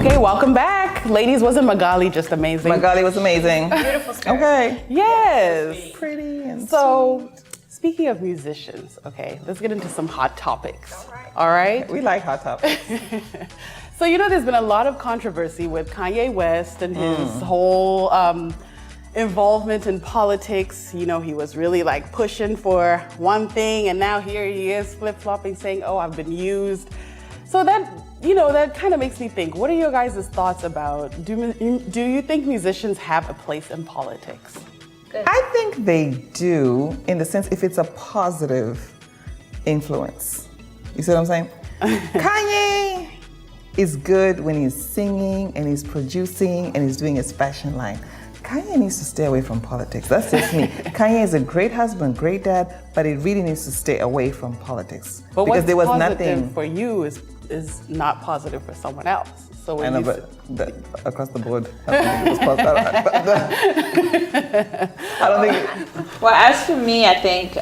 Okay, welcome back. Ladies, wasn't Magali just amazing? Magali was amazing. Beautiful skirt. Okay. Yes. Pretty and So, speaking of musicians, okay, let's get into some hot topics. All right? we like hot topics. So, you know, there's been a lot of controversy with Kanye West and his whole involvement in politics. You know, he was really like pushing for one thing, and now here he is flip-flopping saying, oh, I've been used. So that, you know, that kind of makes me think, what are your guys' thoughts about, do you think musicians have a place in politics? Good. I think they do, in the sense if it's a positive influence. You see what I'm saying? Kanye is good when he's singing and he's producing and he's doing his fashion line. Kanye needs to stay away from politics. That's just me. Kanye is a great husband, great dad, but he really needs to stay away from politics. But because what's there was positive nothing for you is not positive for someone else. So when I know, you but across the board, I don't think it was positive. I don't think. Well, as for me, I think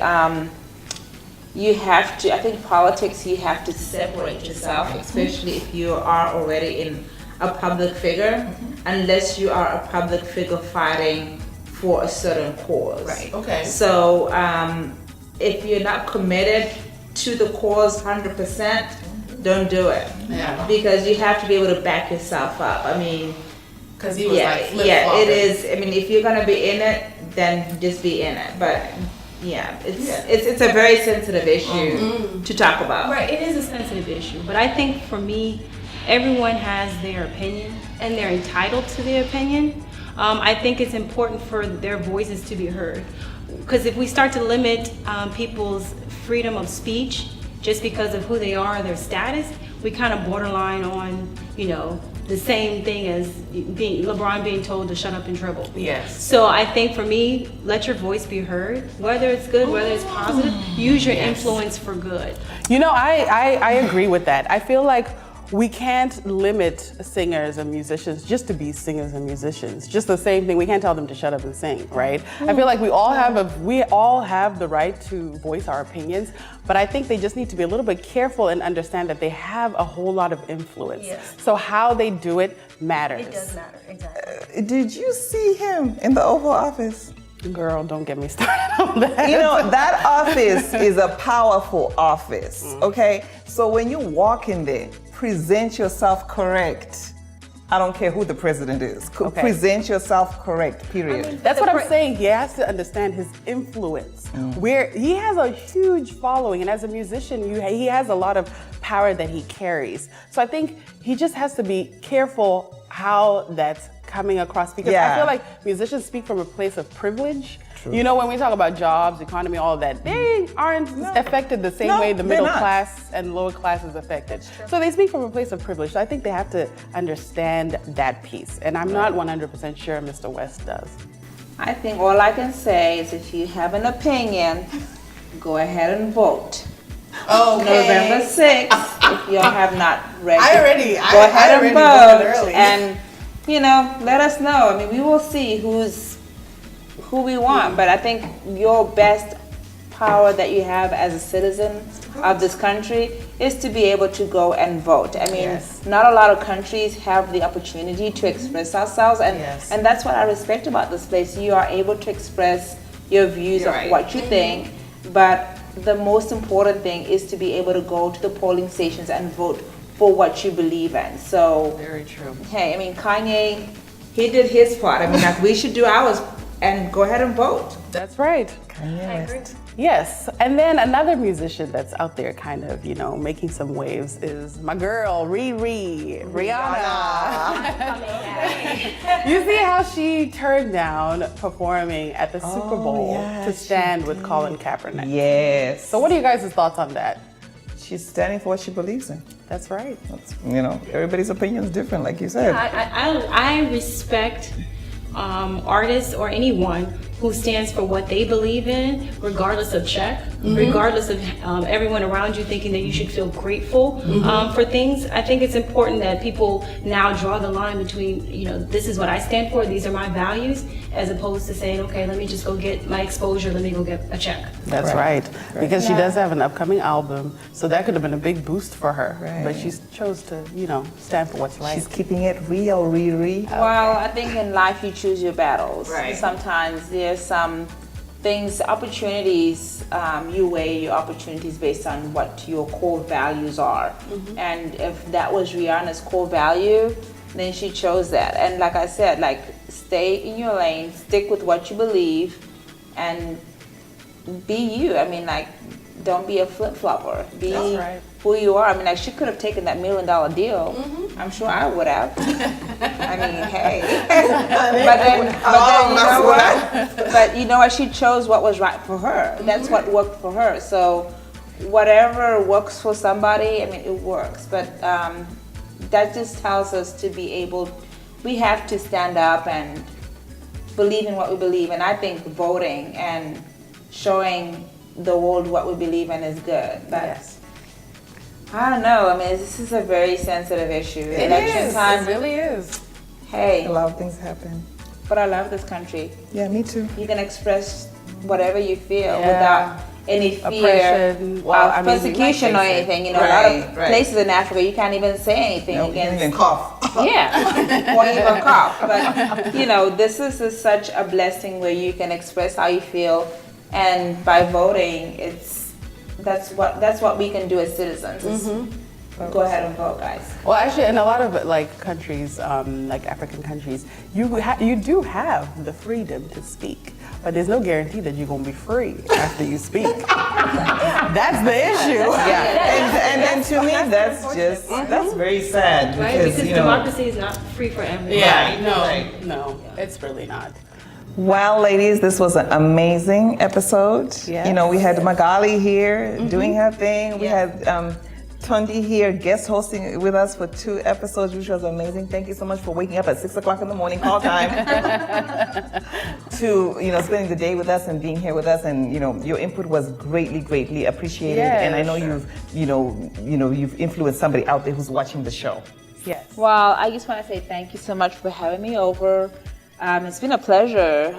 you have to, I think politics, you have to separate yourself, especially if you are already in a public figure, unless you are a public figure fighting for a certain cause. Right. Okay. So if you're not committed to the cause 100%, don't do it. Yeah. Because you have to be able to back yourself up. I mean, Because he was yeah, like yeah, it is. I mean, if you're gonna be in it, then just be in it. But yeah, it's a very sensitive issue to talk about. Right, it is a sensitive issue, but I think for me, everyone has their opinion and they're entitled to their opinion. I think it's important for their voices to be heard, because if we start to limit people's freedom of speech just because of who they are or their status, we kind of borderline on, you know, the same thing as LeBron being told to shut up and dribble. Yes. So I think for me, let your voice be heard, whether it's good, whether it's positive, use your influence for good. You know, I agree with that. I feel like we can't limit singers and musicians just to be singers and musicians. Just the same thing. We can't tell them to shut up and sing, right? I feel like we all have the right to voice our opinions, but I think they just need to be a little bit careful and understand that they have a whole lot of influence. Yes. So how they do it matters. It does matter, exactly. Did you see him in the Oval Office? Girl, don't get me started on that. You know, that office is a powerful office, okay? So when you walk in there, present yourself correct. I don't care who the president is. Okay. Present yourself correct, period. That's what I'm saying. He has to understand his influence. Where he has a huge following, and as a musician, he has a lot of power that he carries. So I think he just has to be careful how that's coming across, because I feel like musicians speak from a place of privilege. True. You know, when we talk about jobs, economy, all that, they aren't affected the same way the middle class and lower class is affected. So they speak from a place of privilege. So I think they have to understand that piece. And I'm not 100% sure Mr. West does. I think all I can say is if you have an opinion, go ahead and vote. November 6th, if you have not read it, go ahead and vote. And, you know, let us know. I mean, we will see who we want, but I think your best power that you have as a citizen of this country is to be able to go and vote. I mean, not a lot of countries have the opportunity to express ourselves, and that's what I respect about this place. You are able to express your views of what you think, but the most important thing is to be able to go to the polling stations and vote for what you believe in. So, very true. Hey, I mean, Kanye, he did his part. I mean, like, we should do ours and go ahead and vote. That's right. Kanye West. Yes, and then another musician that's out there kind of, you know, making some waves is my girl, Rihanna. You see how she turned down performing at the Super Bowl to stand with Colin Kaepernick. Yes. So what are you guys' thoughts on that? She's standing for what she believes in. That's right. You know, everybody's opinion is different, like you said. I respect artists or anyone who stands for what they believe in, regardless of check. regardless of everyone around you thinking that you should feel grateful for things. I think it's important that people now draw the line between, this is what I stand for, these are my values, as opposed to saying, okay, let me just go get my exposure, let me go get a check. That's right. Because she does have an upcoming album, so that could have been a big boost for her. Right. But she chose to, stand for what's right. She's keeping it real, Riri. Well, I think in life you choose your battles. Right. Sometimes there's some things, opportunities, you weigh your opportunities based on what your core values are. And if that was Rihanna's core value, then she chose that. And like I said, stay in your lane, stick with what you believe, and be you. I mean, don't be a flip-flopper. Be who you are. I mean, she could have taken that $1 million deal. I'm sure I would have. I mean, hey. but then you know what? But you know what? She chose what was right for her. That's what worked for her. So whatever works for somebody, I mean, it works. But that just tells us to be able, we have to stand up and believe in what we believe. And I think voting and showing the world what we believe in is good. But I don't know. I mean, this is a very sensitive issue. Election time. It really is. Hey. A lot of things happen. But I love this country. Yeah, me too. You can express whatever you feel without any fear Oppression. of persecution or anything. A lot of places in Africa, you can't even say anything No, you against. can't even cough. Yeah, or even cough. But this is such a blessing where you can express how you feel, and by voting, that's what we can do as citizens. Go ahead and vote, guys. Well, actually, in a lot of countries, like African countries, you do have the freedom to speak, but there's no guarantee that you're going to be free after you speak. That's the issue. Yeah, and to me, that's very sad. Because democracy is not free for everyone. Yeah, no, it's really not. Well, ladies, this was an amazing episode. Yes. We had Magali here doing her thing. We had Tondi here guest hosting with us for 2 episodes, which was amazing. Thank you so much for waking up at 6 o'clock in the morning, call time, to spending the day with us and being here with us. And your input was greatly appreciated. Yes. And I know you've influenced somebody out there who's watching the show. Yes. Well, I just want to say thank you so much for having me over. It's been a pleasure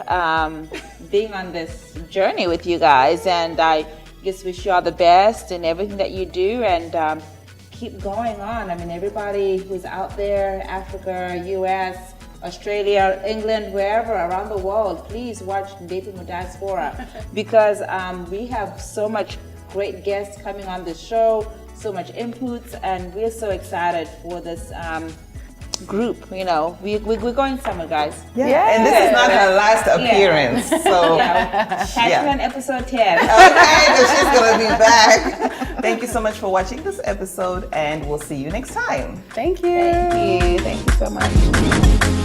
being on this journey with you guys, and I just wish you all the best in everything that you do, and keep going on. I mean, everybody who's out there, Africa, US, Australia, England, wherever around the world, please watch Ndeipi MuDiaspora, because we have so much great guests coming on this show, so much inputs, and we're so excited for this group. We're going somewhere, guys. And this is not her last appearance, so catch you on episode 10. Okay, because she's gonna be back. Thank you so much for watching this episode, and we'll see you next time. Thank you. Thank you so much.